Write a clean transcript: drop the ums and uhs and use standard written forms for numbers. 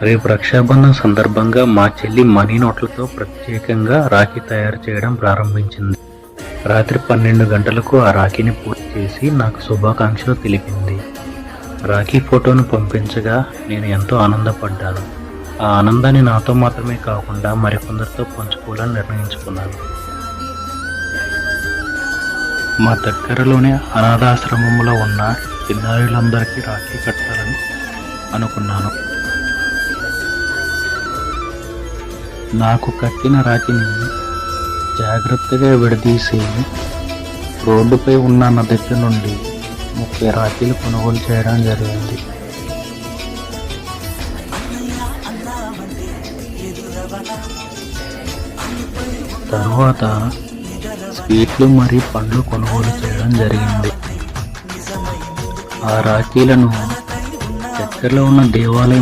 రేపు రక్షాబంధన్ సందర్భంగా మా చెల్లి మనీ నోట్లతో ప్రత్యేకంగా రాఖీ తయారు చేయడం ప్రారంభించింది. రాత్రి 12 గంటలకు ఆ రాఖీని పూర్తి చేసి నాకు శుభాకాంక్షలు తెలిపింది. రాఖీ ఫోటోను పంపించగా నేను ఎంతో ఆనందపడ్డాను. ఆ ఆనందాన్ని నాతో మాత్రమే కాకుండా మరికొందరితో పంచుకోవాలని నిర్ణయించుకున్నాను. మా దగ్గరలోనే అనాథాశ్రమంలో ఉన్న చిన్నారులందరికీ రాఖీ కట్టాలని అనుకున్నాను. నాకు కట్టిన రాఖీని జాగ్రత్తగా విడదీసి రోడ్డుపై ఉన్న నా దగ్గర నుండి 30 రాఖీలు కొనుగోలు చేయడం జరిగింది. తరువాత స్వీట్లు మరియు పండ్లు కొనుగోలు చేయడం జరిగింది. ఆ రాఖీలను దగ్గరలో ఉన్న దేవాలయం